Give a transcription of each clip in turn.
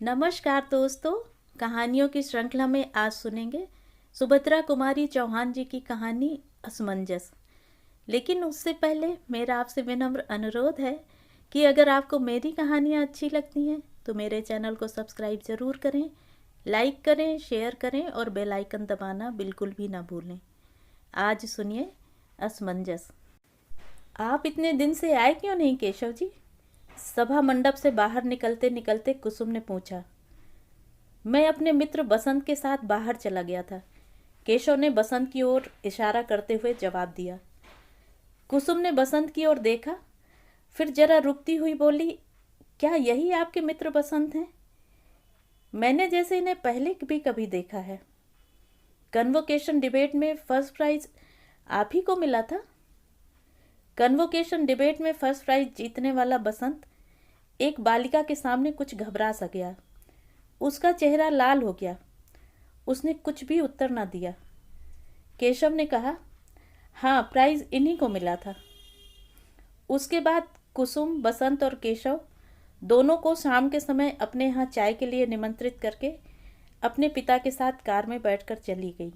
नमस्कार दोस्तों। कहानियों की श्रृंखला में आज सुनेंगे सुभद्रा कुमारी चौहान जी की कहानी असमंजस। लेकिन उससे पहले मेरा आपसे विनम्र अनुरोध है कि अगर आपको मेरी कहानियाँ अच्छी लगती हैं तो मेरे चैनल को सब्सक्राइब ज़रूर करें, लाइक करें, शेयर करें और बेल आइकन दबाना बिल्कुल भी ना भूलें। आज सुनिए असमंजस। आप इतने दिन से आए क्यों नहीं केशव जी? सभा मंडप से बाहर निकलते निकलते कुसुम ने पूछा। मैं अपने मित्र बसंत के साथ बाहर चला गया था, केशव ने बसंत की ओर इशारा करते हुए जवाब दिया। कुसुम ने बसंत की ओर देखा, फिर जरा रुकती हुई बोली, क्या यही आपके मित्र बसंत हैं? मैंने जैसे इन्हें पहले भी कभी देखा है। कन्वोकेशन डिबेट में फर्स्ट प्राइज आप ही को मिला था? कन्वोकेशन डिबेट में फर्स्ट प्राइज जीतने वाला बसंत एक बालिका के सामने कुछ घबरा सा गया। उसका चेहरा लाल हो गया। उसने कुछ भी उत्तर न दिया। केशव ने कहा, हाँ, प्राइज इन्हीं को मिला था। उसके बाद कुसुम, बसंत और केशव दोनों को शाम के समय अपने यहाँ चाय के लिए निमंत्रित करके अपने पिता के साथ कार में बैठकर चली गई।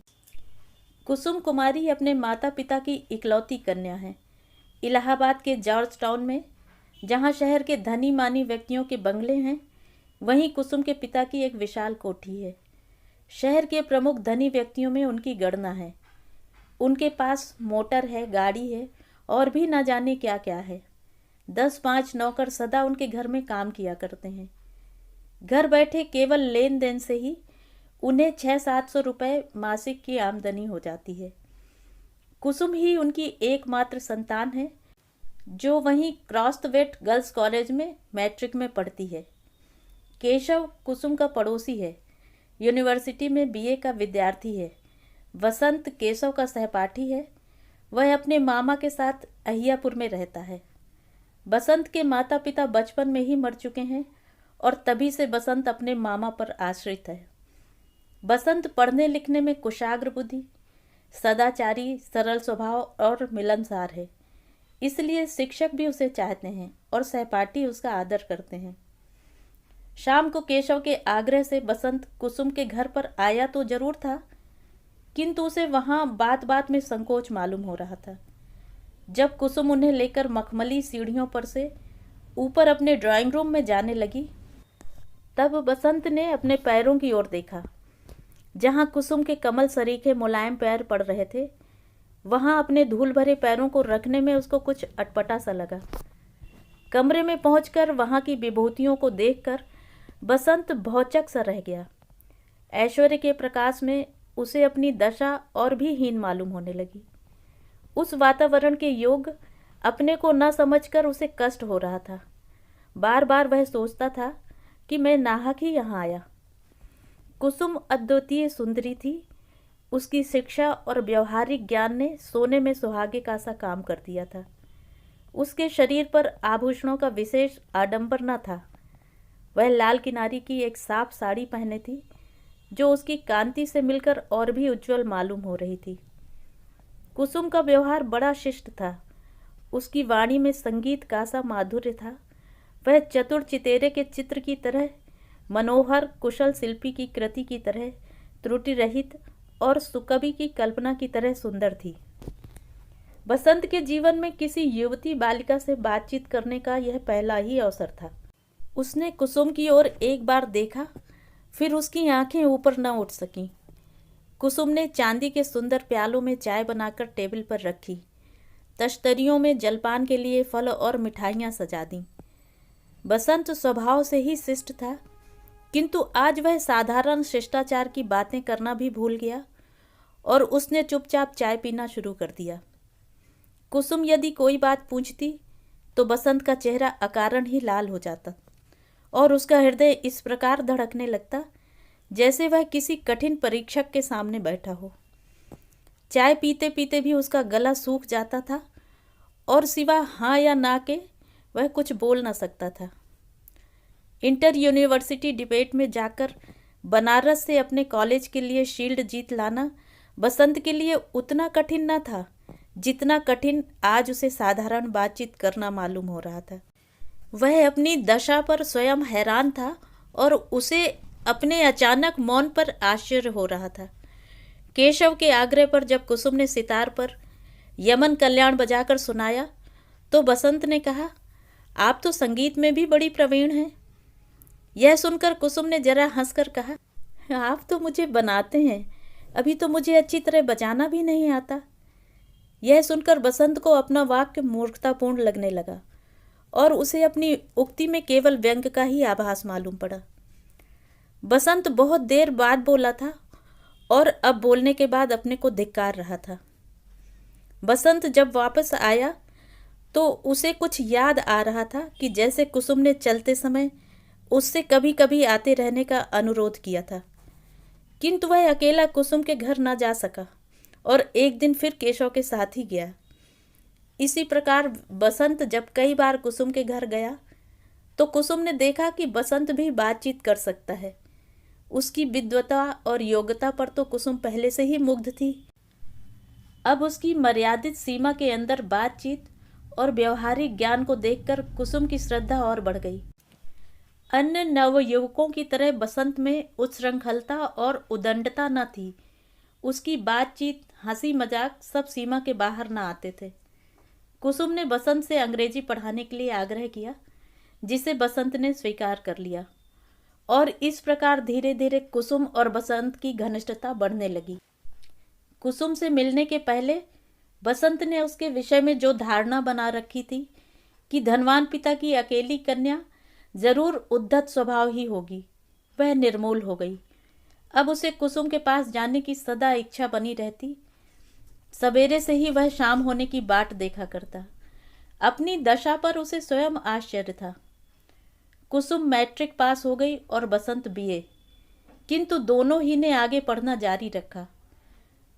कुसुम कुमारी अपने माता पिता की इकलौती कन्या है। इलाहाबाद के जॉर्ज टाउन में, जहाँ शहर के धनी मानी व्यक्तियों के बंगले हैं, वहीं कुसुम के पिता की एक विशाल कोठी है। शहर के प्रमुख धनी व्यक्तियों में उनकी गणना है। उनके पास मोटर है, गाड़ी है और भी न जाने क्या क्या है। 10-5 नौकर सदा उनके घर में काम किया करते हैं। घर बैठे केवल लेन देन से ही उन्हें 600-700 रुपये मासिक की आमदनी हो जाती है। कुसुम ही उनकी एकमात्र संतान है, जो वहीं क्रॉसवेट गर्ल्स कॉलेज में मैट्रिक में पढ़ती है। केशव कुसुम का पड़ोसी है, यूनिवर्सिटी में बीए का विद्यार्थी है। वसंत केशव का सहपाठी है, वह अपने मामा के साथ अहियापुर में रहता है। बसंत के माता पिता बचपन में ही मर चुके हैं और तभी से बसंत अपने मामा पर आश्रित है। बसंत पढ़ने लिखने में कुशाग्र बुद्धि, सदाचारी, सरल स्वभाव और मिलनसार है। इसलिए शिक्षक भी उसे चाहते हैं और सहपाठी उसका आदर करते हैं। शाम को केशव के आग्रह से बसंत कुसुम के घर पर आया तो जरूर था, किंतु उसे वहां बात बात में संकोच मालूम हो रहा था। जब कुसुम उन्हें लेकर मखमली सीढ़ियों पर से ऊपर अपने ड्राइंग रूम में जाने लगी, तब बसंत ने अपने पैरों की ओर देखा। जहां कुसुम के कमल सरीखे मुलायम पैर पड़ रहे थे, वहां अपने धूल भरे पैरों को रखने में उसको कुछ अटपटा सा लगा। कमरे में पहुंचकर वहां की विभूतियों को देखकर बसंत भौचक सा रह गया। ऐश्वर्य के प्रकाश में उसे अपनी दशा और भी हीन मालूम होने लगी। उस वातावरण के योग अपने को न समझकर उसे कष्ट हो रहा था। बार बार वह सोचता था कि मैं नाहक ही यहाँ आया। कुसुम अद्वितीय सुंदरी थी। उसकी शिक्षा और व्यवहारिक ज्ञान ने सोने में सुहागे का सा काम कर दिया था। उसके शरीर पर आभूषणों का विशेष आडंबर न था। वह लाल किनारी की एक साफ साड़ी पहने थी, जो उसकी कांति से मिलकर और भी उज्जवल मालूम हो रही थी। कुसुम का व्यवहार बड़ा शिष्ट था। उसकी वाणी में संगीत का सा माधुर्य था। वह चतुर चितेरे के चित्र की तरह, मनोहर कुशल शिल्पी की कृति की तरह त्रुटि रहित और सुकवि की कल्पना की तरह सुंदर थी। बसंत के जीवन में किसी युवती बालिका से बातचीत करने का यह पहला ही अवसर था। उसने कुसुम की ओर एक बार देखा, फिर उसकी आंखें ऊपर न उठ सकीं। कुसुम ने चांदी के सुंदर प्यालों में चाय बनाकर टेबल पर रखी। तश्तरियों में जलपान के लिए फल और मिठाइयाँ सजा दी। बसंत स्वभाव से ही शिष्ट था, किंतु आज वह साधारण शिष्टाचार की बातें करना भी भूल गया और उसने चुपचाप चाय पीना शुरू कर दिया। कुसुम यदि कोई बात पूछती तो बसंत का चेहरा अकारण ही लाल हो जाता और उसका हृदय इस प्रकार धड़कने लगता जैसे वह किसी कठिन परीक्षक के सामने बैठा हो। चाय पीते पीते भी उसका गला सूख जाता था और सिवा हाँ या ना के वह कुछ बोल न सकता था। इंटर यूनिवर्सिटी डिबेट में जाकर बनारस से अपने कॉलेज के लिए शील्ड जीत लाना बसंत के लिए उतना कठिन न था जितना कठिन आज उसे साधारण बातचीत करना मालूम हो रहा था। वह अपनी दशा पर स्वयं हैरान था और उसे अपने अचानक मौन पर आश्चर्य हो रहा था। केशव के आग्रह पर जब कुसुम ने सितार पर यमन कल्याण बजाकर सुनाया तो बसंत ने कहा, आप तो संगीत में भी बड़ी प्रवीण हैं। यह सुनकर कुसुम ने जरा हंसकर कहा, आप तो मुझे बनाते हैं, अभी तो मुझे अच्छी तरह बजाना भी नहीं आता। यह सुनकर बसंत को अपना वाक्य मूर्खतापूर्ण लगने लगा और उसे अपनी उक्ति में केवल व्यंग का ही आभास मालूम पड़ा। बसंत बहुत देर बाद बोला था और अब बोलने के बाद अपने को धिक्कार रहा था। बसंत जब वापस आया तो उसे कुछ याद आ रहा था कि जैसे कुसुम ने चलते समय उससे कभी कभी आते रहने का अनुरोध किया था, किंतु वह अकेला कुसुम के घर न जा सका और एक दिन फिर केशव के साथ ही गया। इसी प्रकार बसंत जब कई बार कुसुम के घर गया तो कुसुम ने देखा कि बसंत भी बातचीत कर सकता है। उसकी विद्वता और योग्यता पर तो कुसुम पहले से ही मुग्ध थी। अब उसकी मर्यादित सीमा के अंदर बातचीत और व्यवहारिक ज्ञान को देखकर कुसुम की श्रद्धा और बढ़ गई। अन्य नवयुवकों की तरह बसंत में उच्छृंखलता और उदंडता न थी। उसकी बातचीत, हंसी मजाक सब सीमा के बाहर न आते थे। कुसुम ने बसंत से अंग्रेजी पढ़ाने के लिए आग्रह किया, जिसे बसंत ने स्वीकार कर लिया और इस प्रकार धीरे धीरे कुसुम और बसंत की घनिष्ठता बढ़ने लगी। कुसुम से मिलने के पहले बसंत ने उसके विषय में जो धारणा बना रखी थी कि धनवान पिता की अकेली कन्या जरूर उद्धत स्वभाव ही होगी, वह निर्मूल हो गई। अब उसे कुसुम के पास जाने की सदा इच्छा बनी रहती। सवेरे से ही वह शाम होने की बाट देखा करता। अपनी दशा पर उसे स्वयं आश्चर्य था। कुसुम मैट्रिक पास हो गई और बसंत बीए, किंतु दोनों ही ने आगे पढ़ना जारी रखा।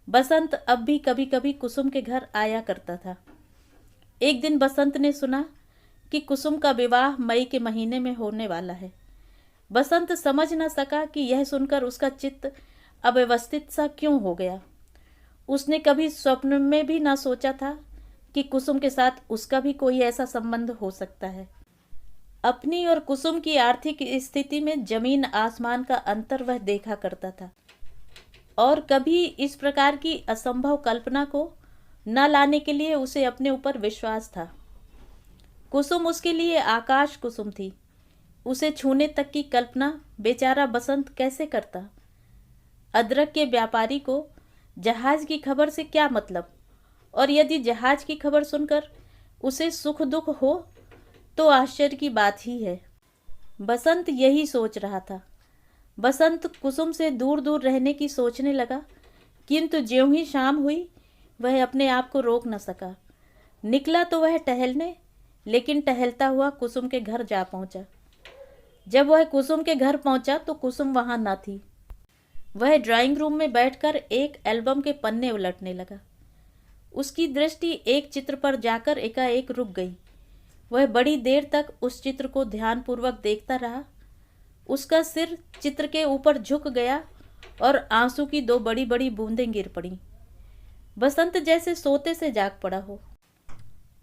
बसंत अब भी कभी कभी कुसुम के घर आया करता था। एक दिन बसंत ने सुना कि कुसुम का विवाह मई के महीने में होने वाला है। बसंत समझ न सका कि यह सुनकर उसका चित्त अव्यवस्थित सा क्यों हो गया। उसने कभी स्वप्न में भी न सोचा था कि कुसुम के साथ उसका भी कोई ऐसा संबंध हो सकता है। अपनी और कुसुम की आर्थिक स्थिति में जमीन आसमान का अंतर वह देखा करता था और कभी इस प्रकार की असंभव कल्पना को न लाने के लिए उसे अपने ऊपर विश्वास था। कुसुम उसके लिए आकाश कुसुम थी। उसे छूने तक की कल्पना बेचारा बसंत कैसे करता। अदरक के व्यापारी को जहाज की खबर से क्या मतलब, और यदि जहाज की खबर सुनकर उसे सुख दुख हो तो आश्चर्य की बात ही है। बसंत यही सोच रहा था। बसंत कुसुम से दूर दूर रहने की सोचने लगा, किंतु ज्यों ही शाम हुई वह अपने आप को रोक न सका। निकला तो वह टहलने, लेकिन टहलता हुआ कुसुम के घर जा पहुंचा। जब वह कुसुम के घर पहुंचा तो कुसुम वहां न थी। वह ड्राइंग रूम में बैठकर एक एल्बम के पन्ने उलटने लगा। उसकी दृष्टि एक चित्र पर जाकर एकाएक रुक गई। वह बड़ी देर तक उस चित्र को ध्यानपूर्वक देखता रहा। उसका सिर चित्र के ऊपर झुक गया और आंसू की दो बड़ी बड़ी बूंदें गिर पड़ी। बसंत जैसे सोते से जाग पड़ा हो।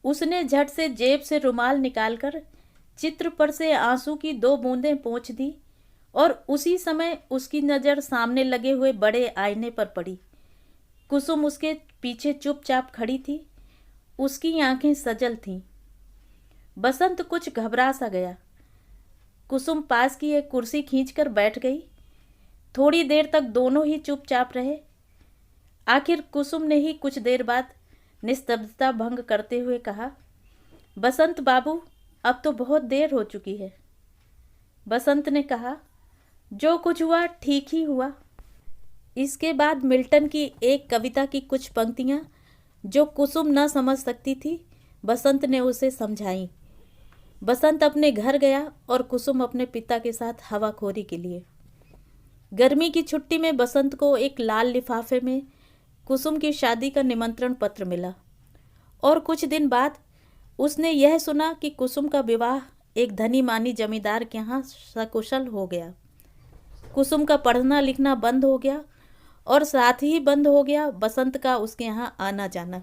उसने झट से जेब से रुमाल निकालकर चित्र पर से आंसू की दो बूंदें पोंछ दी और उसी समय उसकी नज़र सामने लगे हुए बड़े आईने पर पड़ी। कुसुम उसके पीछे चुपचाप खड़ी थी। उसकी आंखें सजल थीं। बसंत कुछ घबरा सा गया। कुसुम पास की एक कुर्सी खींचकर बैठ गई। थोड़ी देर तक दोनों ही चुपचाप रहे। आखिर कुसुम ने ही कुछ देर बाद निस्तब्धता भंग करते हुए कहा, बसंत बाबू, अब तो बहुत देर हो चुकी है। बसंत ने कहा, जो कुछ हुआ ठीक ही हुआ। इसके बाद मिल्टन की एक कविता की कुछ पंक्तियां जो कुसुम न समझ सकती थी, बसंत ने उसे समझाई। बसंत अपने घर गया और कुसुम अपने पिता के साथ हवाखोरी के लिए। गर्मी की छुट्टी में बसंत को एक लाल लिफाफे में कुसुम की शादी का निमंत्रण पत्र मिला और कुछ दिन बाद उसने यह सुना कि कुसुम का विवाह एक धनी मानी जमींदार के यहाँ सकुशल हो गया। कुसुम का पढ़ना लिखना बंद हो गया और साथ ही बंद हो गया बसंत का उसके यहाँ आना जाना।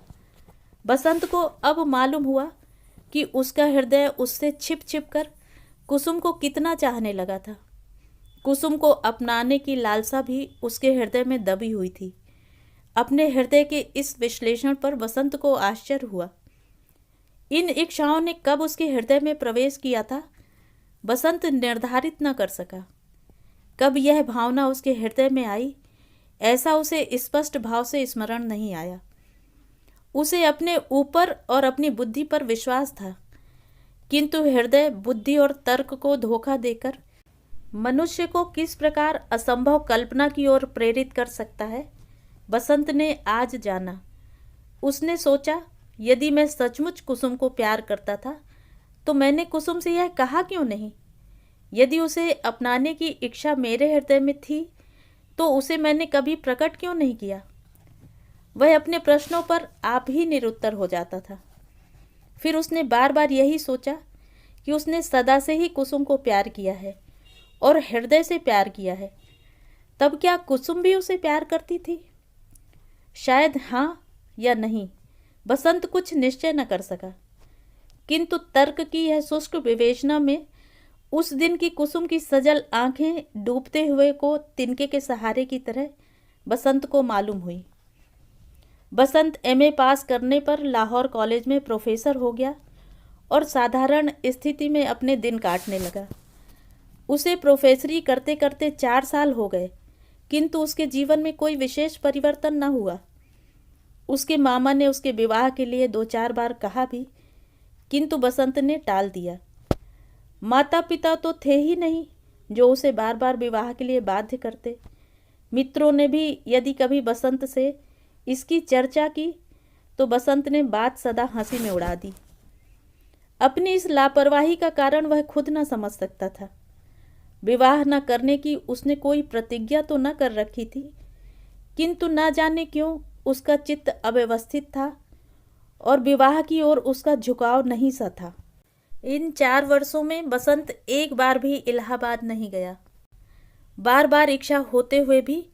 बसंत को अब मालूम हुआ कि उसका हृदय उससे छिप छिप कर कुसुम को कितना चाहने लगा था। कुसुम को अपनाने की लालसा भी उसके हृदय में दबी हुई थी। अपने हृदय के इस विश्लेषण पर बसंत को आश्चर्य हुआ। इन इच्छाओं ने कब उसके हृदय में प्रवेश किया था, बसंत निर्धारित न कर सका। कब यह भावना उसके हृदय में आई, ऐसा उसे स्पष्ट भाव से स्मरण नहीं आया। उसे अपने ऊपर और अपनी बुद्धि पर विश्वास था, किंतु हृदय बुद्धि और तर्क को धोखा देकर मनुष्य को किस प्रकार असंभव कल्पना की ओर प्रेरित कर सकता है, बसंत ने आज जाना। उसने सोचा, यदि मैं सचमुच कुसुम को प्यार करता था तो मैंने कुसुम से यह कहा क्यों नहीं। यदि उसे अपनाने की इच्छा मेरे हृदय में थी तो उसे मैंने कभी प्रकट क्यों नहीं किया। वह अपने प्रश्नों पर आप ही निरुत्तर हो जाता था। फिर उसने बार बार यही सोचा कि उसने सदा से ही कुसुम को प्यार किया है और हृदय से प्यार किया है। तब क्या कुसुम भी उसे प्यार करती थी? शायद हाँ या नहीं, बसंत कुछ निश्चय न कर सका। किंतु तर्क की यह शुष्क विवेचना में उस दिन की कुसुम की सजल आंखें डूबते हुए को तिनके के सहारे की तरह बसंत को मालूम हुई। बसंत एमए पास करने पर लाहौर कॉलेज में प्रोफेसर हो गया और साधारण स्थिति में अपने दिन काटने लगा। उसे प्रोफेसरी करते करते 4 साल हो गए, किंतु उसके जीवन में कोई विशेष परिवर्तन न हुआ। उसके मामा ने उसके विवाह के लिए 2-4 बार कहा भी, किंतु बसंत ने टाल दिया। माता पिता तो थे ही नहीं जो उसे बार बार विवाह के लिए बाध्य करते। मित्रों ने भी यदि कभी बसंत से इसकी चर्चा की तो बसंत ने बात सदा हंसी में उड़ा दी। अपनी इस लापरवाही का कारण वह खुद न समझ सकता था। विवाह न करने की उसने कोई प्रतिज्ञा तो न कर रखी थी, किंतु न जाने क्यों उसका चित्त अव्यवस्थित था और विवाह की ओर उसका झुकाव नहीं सा था। इन 4 वर्षों में बसंत एक बार भी इलाहाबाद नहीं गया। बार बार इच्छा होते हुए भी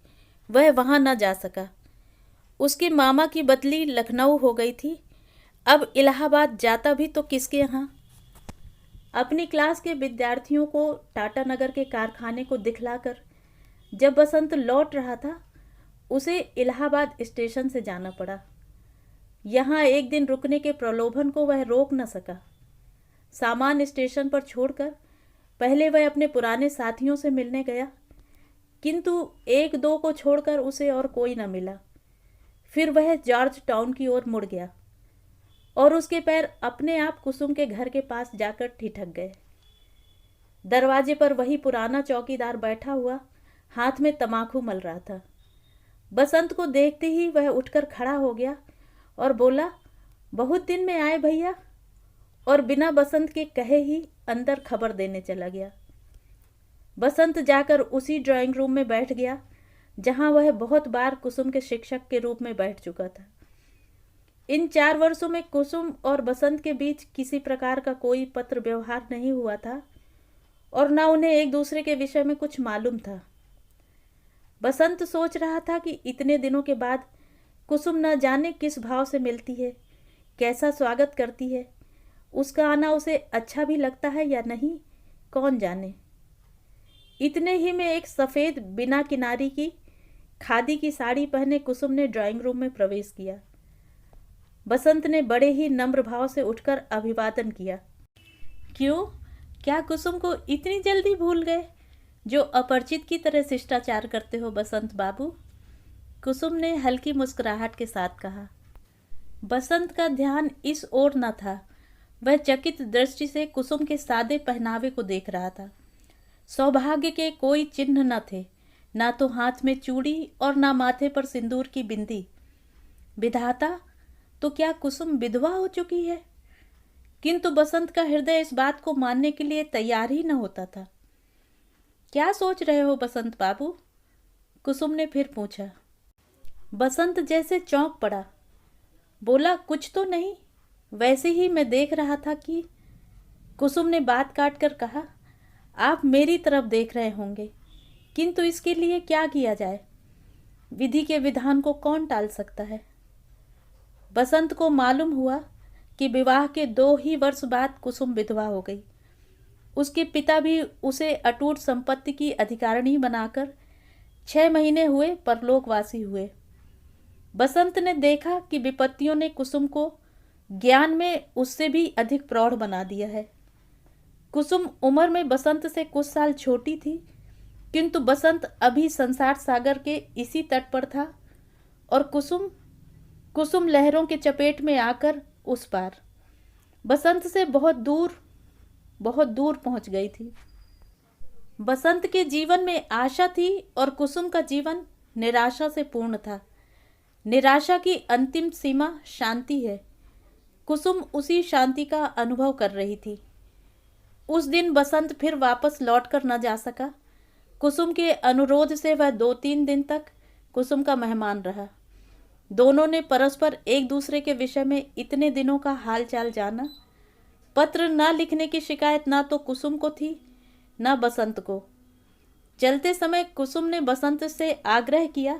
वह वहां न जा सका। उसके मामा की बदली लखनऊ हो गई थी। अब इलाहाबाद जाता भी तो किसके यहाँ। अपनी क्लास के विद्यार्थियों को टाटा नगर के कारखाने को दिखलाकर जब बसंत लौट रहा था, उसे इलाहाबाद स्टेशन से जाना पड़ा। यहाँ एक दिन रुकने के प्रलोभन को वह रोक न सका। सामान स्टेशन पर छोड़कर पहले वह अपने पुराने साथियों से मिलने गया, किंतु 1-2 को छोड़कर उसे और कोई न मिला। फिर वह जॉर्ज टाउन की ओर मुड़ गया और उसके पैर अपने आप कुसुम के घर के पास जाकर ठिठक गए। दरवाजे पर वही पुराना चौकीदार बैठा हुआ हाथ में तमाकू मल रहा था। बसंत को देखते ही वह उठकर खड़ा हो गया और बोला, बहुत दिन में आए भैया, और बिना बसंत के कहे ही अंदर खबर देने चला गया। बसंत जाकर उसी ड्राइंग रूम में बैठ गया जहां वह बहुत बार कुसुम के शिक्षक के रूप में बैठ चुका था। इन 4 वर्षों में कुसुम और बसंत के बीच किसी प्रकार का कोई पत्र व्यवहार नहीं हुआ था और न उन्हें एक दूसरे के विषय में कुछ मालूम था। बसंत सोच रहा था कि इतने दिनों के बाद कुसुम न जाने किस भाव से मिलती है, कैसा स्वागत करती है, उसका आना उसे अच्छा भी लगता है या नहीं, कौन जाने। इतने ही में एक सफ़ेद बिना किनारी की खादी की साड़ी पहने कुसुम ने ड्राइंग रूम में प्रवेश किया। बसंत ने बड़े ही नम्र भाव से उठकर अभिवादन किया। क्यों, क्या कुसुम को इतनी जल्दी भूल गए जो अपरिचित की तरह शिष्टाचार करते हो बसंत बाबू? कुसुम ने हल्की मुस्कुराहट के साथ कहा। बसंत का ध्यान इस ओर न था। वह चकित दृष्टि से कुसुम के सादे पहनावे को देख रहा था। सौभाग्य के कोई चिन्ह न थे, ना तो हाथ में चूड़ी और ना माथे पर सिंदूर की बिंदी। विधाता, तो क्या कुसुम विधवा हो चुकी है? किंतु बसंत का हृदय इस बात को मानने के लिए तैयार ही न होता था। क्या सोच रहे हो बसंत बाबू? कुसुम ने फिर पूछा। बसंत जैसे चौंक पड़ा। बोला, कुछ तो नहीं, वैसे ही मैं देख रहा था कि। कुसुम ने बात काट कर कहा, आप मेरी तरफ देख रहे होंगे, किंतु इसके लिए क्या किया जाए? विधि के विधान को कौन टाल सकता है? बसंत को मालूम हुआ कि विवाह के 2 ही वर्ष बाद कुसुम विधवा हो गई। उसके पिता भी उसे अटूट संपत्ति की अधिकारिणी बनाकर 6 महीने हुए परलोकवासी हुए। बसंत ने देखा कि विपत्तियों ने कुसुम को ज्ञान में उससे भी अधिक प्रौढ़ बना दिया है। कुसुम उम्र में बसंत से कुछ साल छोटी थी, किंतु बसंत अभी संसार सागर के इसी तट पर था और कुसुम लहरों के चपेट में आकर उस पार बसंत से बहुत दूर पहुंच गई थी। बसंत के जीवन में आशा थी और कुसुम का जीवन निराशा से पूर्ण था। निराशा की अंतिम सीमा शांति है। कुसुम उसी शांति का अनुभव कर रही थी। उस दिन बसंत फिर वापस लौट कर न जा सका। कुसुम के अनुरोध से वह 2-3 दिन तक कुसुम का मेहमान रहा। दोनों ने परस्पर एक दूसरे के विषय में इतने दिनों का हालचाल जाना। पत्र न लिखने की शिकायत ना तो कुसुम को थी न बसंत को। चलते समय कुसुम ने बसंत से आग्रह किया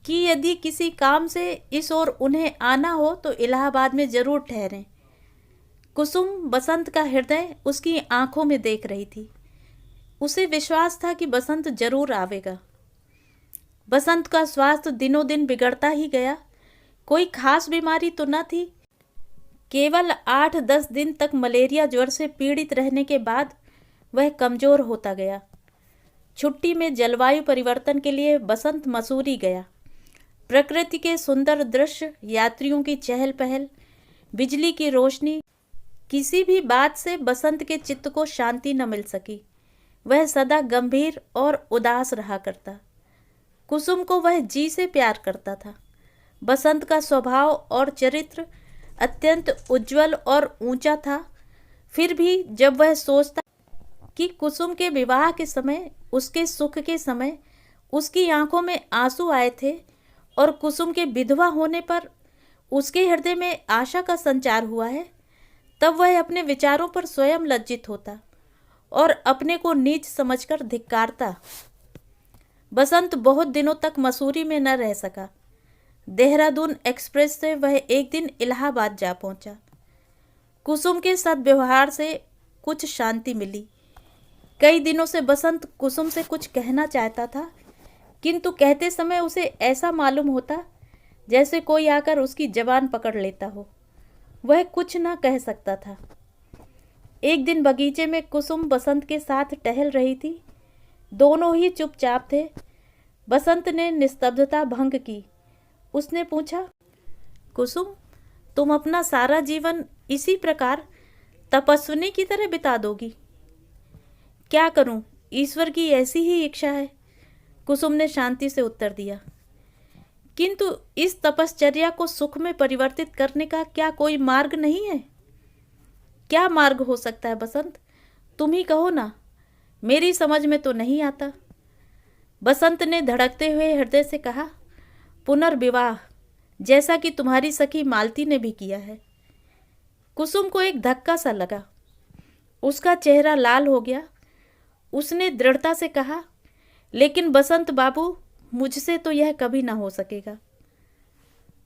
कि यदि किसी काम से इस ओर उन्हें आना हो तो इलाहाबाद में जरूर ठहरें। कुसुम बसंत का हृदय उसकी आंखों में देख रही थी। उसे विश्वास था कि बसंत जरूर आवेगा। बसंत का स्वास्थ्य दिनों दिन बिगड़ता ही गया। कोई खास बीमारी तो न थी। केवल 8-10 दिन तक मलेरिया ज्वर से पीड़ित रहने के बाद वह कमजोर होता गया। छुट्टी में जलवायु परिवर्तन के लिए बसंत मसूरी गया। प्रकृति के सुंदर दृश्य, यात्रियों की चहल पहल, बिजली की रोशनी, किसी भी बात से बसंत के चित्त को शांति न मिल सकी। वह सदा गंभीर और उदास रहा करता। कुसुम को वह जी से प्यार करता था। बसंत का स्वभाव और चरित्र अत्यंत उज्जवल और ऊंचा था। फिर भी जब वह सोचता कि कुसुम के विवाह के समय, उसके सुख के समय उसकी आंखों में आंसू आए थे और कुसुम के विधवा होने पर उसके हृदय में आशा का संचार हुआ है, तब वह अपने विचारों पर स्वयं लज्जित होता और अपने को नीच समझकर धिक्कारता। बसंत बहुत दिनों तक मसूरी में न रह सका। देहरादून एक्सप्रेस से वह एक दिन इलाहाबाद जा पहुंचा। कुसुम के सद्व्यवहार से कुछ शांति मिली। कई दिनों से बसंत कुसुम से कुछ कहना चाहता था, किंतु कहते समय उसे ऐसा मालूम होता जैसे कोई आकर उसकी जबान पकड़ लेता हो। वह कुछ न कह सकता था। एक दिन बगीचे में कुसुम बसंत के साथ टहल रही थी। दोनों ही चुपचाप थे। बसंत ने निस्तब्धता भंग की। उसने पूछा, कुसुम, तुम अपना सारा जीवन इसी प्रकार तपस्विनी की तरह बिता दोगी? क्या करूं, ईश्वर की ऐसी ही इच्छा है, कुसुम ने शांति से उत्तर दिया। किंतु इस तपश्चर्या को सुख में परिवर्तित करने का क्या कोई मार्ग नहीं है? क्या मार्ग हो सकता है बसंत? तुम ही कहो ना, मेरी समझ में तो नहीं आता। बसंत ने धड़कते हुए हृदय से कहा, पुनर्विवाह, जैसा कि तुम्हारी सखी मालती ने भी किया है। कुसुम को एक धक्का सा लगा। उसका चेहरा लाल हो गया। उसने दृढ़ता से कहा, लेकिन बसंत बाबू, मुझसे तो यह कभी ना हो सकेगा।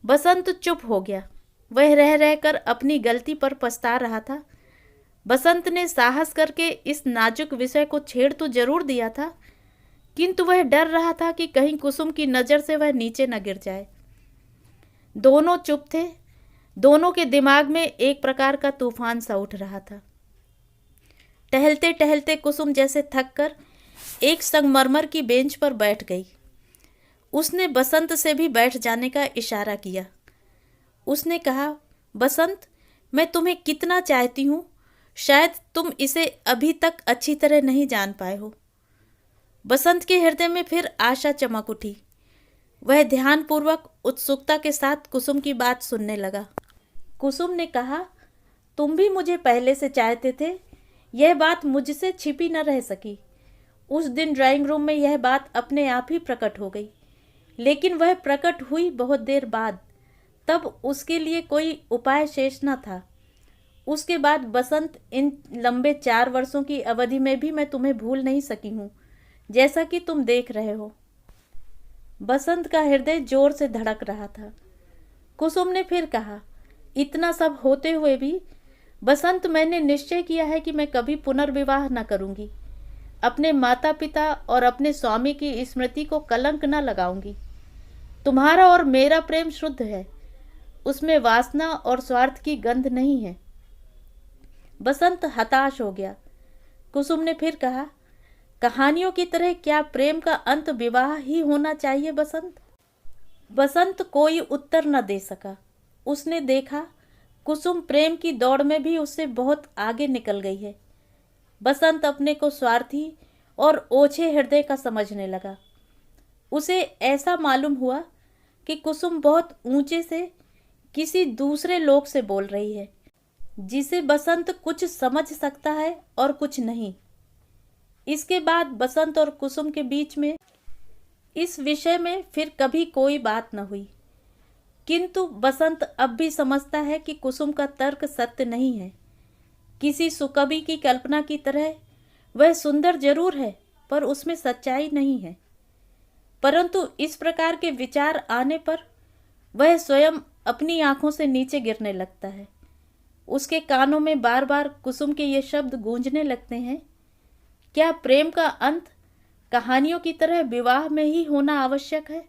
बसंत चुप हो गया। वह रह रहकर अपनी गलती पर पछता रहा था। बसंत ने साहस करके इस नाजुक विषय को छेड़ तो जरूर दिया था, किंतु वह डर रहा था कि कहीं कुसुम की नज़र से वह नीचे न गिर जाए। दोनों चुप थे। दोनों के दिमाग में एक प्रकार का तूफान सा उठ रहा था। टहलते टहलते कुसुम जैसे थक कर एक संगमरमर की बेंच पर बैठ गई। उसने बसंत से भी बैठ जाने का इशारा किया। उसने कहा, बसंत, मैं तुम्हें कितना चाहती हूँ, शायद तुम इसे अभी तक अच्छी तरह नहीं जान पाए हो। बसंत के हृदय में फिर आशा चमक उठी। वह ध्यानपूर्वक उत्सुकता के साथ कुसुम की बात सुनने लगा। कुसुम ने कहा, तुम भी मुझे पहले से चाहते थे। यह बात मुझसे छिपी न रह सकी। उस दिन ड्राइंग रूम में यह बात अपने आप ही प्रकट हो गई, लेकिन वह प्रकट हुई बहुत देर बाद। तब उसके लिए कोई उपाय शेष न था। उसके बाद बसंत, इन लंबे 4 वर्षों की अवधि में भी मैं तुम्हें भूल नहीं सकी हूँ, जैसा कि तुम देख रहे हो। बसंत का हृदय जोर से धड़क रहा था। कुसुम ने फिर कहा, इतना सब होते हुए भी बसंत, मैंने निश्चय किया है कि मैं कभी पुनर्विवाह न करूंगी। अपने माता पिता और अपने स्वामी की स्मृति को कलंक न लगाऊंगी। तुम्हारा और मेरा प्रेम शुद्ध है, उसमें वासना और स्वार्थ की गंध नहीं है। बसंत हताश हो गया। कुसुम ने फिर कहा, कहानियों की तरह क्या प्रेम का अंत विवाह ही होना चाहिए बसंत? बसंत कोई उत्तर न दे सका। उसने देखा कुसुम प्रेम की दौड़ में भी उससे बहुत आगे निकल गई है। बसंत अपने को स्वार्थी और ओछे हृदय का समझने लगा। उसे ऐसा मालूम हुआ कि कुसुम बहुत ऊंचे से किसी दूसरे लोक से बोल रही है, जिसे बसंत कुछ समझ सकता है और कुछ नहीं। इसके बाद बसंत और कुसुम के बीच में इस विषय में फिर कभी कोई बात न हुई। किंतु बसंत अब भी समझता है कि कुसुम का तर्क सत्य नहीं है। किसी सुकवि की कल्पना की तरह वह सुंदर जरूर है, पर उसमें सच्चाई नहीं है। परंतु इस प्रकार के विचार आने पर वह स्वयं अपनी आंखों से नीचे गिरने लगता है। उसके कानों में बार बार कुसुम के ये शब्द गूंजने लगते हैं, क्या प्रेम का अंत कहानियों की तरह विवाह में ही होना आवश्यक है?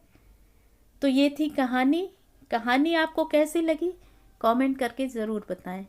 तो ये थी कहानी। कहानी आपको कैसी लगी कमेंट करके ज़रूर बताएं।